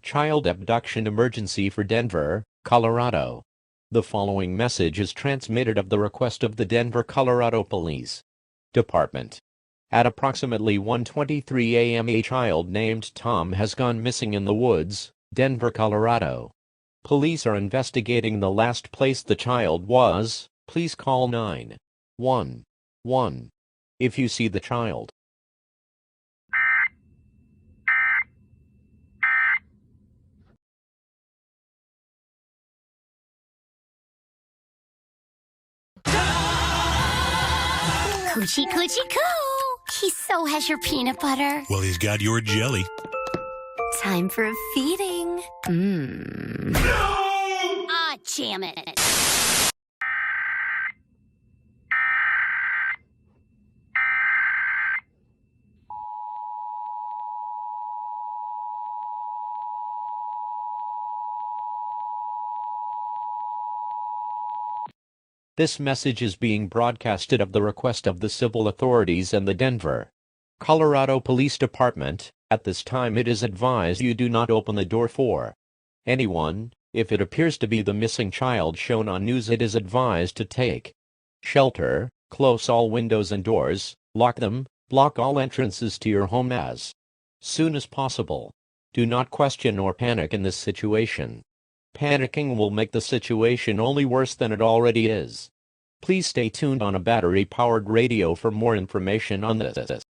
Child abduction emergency for Denver, Colorado. The following message is transmitted at the request of the Denver, Colorado Police Department. At approximately 1:23 a.m. a child named Tom has gone missing in the woods, Denver, Colorado. Police are investigating the last place the child was. Please call 911 if you see the child. Coochie coochie coo! He so has your peanut butter. Well, he's got your jelly. Time for a feeding. No! Ah, jam it. This message is being broadcasted at the request of the civil authorities and the Denver, Colorado Police Department. At this time it is advised you do not open the door for anyone. If it appears to be the missing child shown on news, it is advised to take shelter, close all windows and doors, lock them, block all entrances to your home as soon as possible. Do not question or panic in this situation. Panicking will make the situation only worse than it already is. Please stay tuned on a battery-powered radio for more information on this.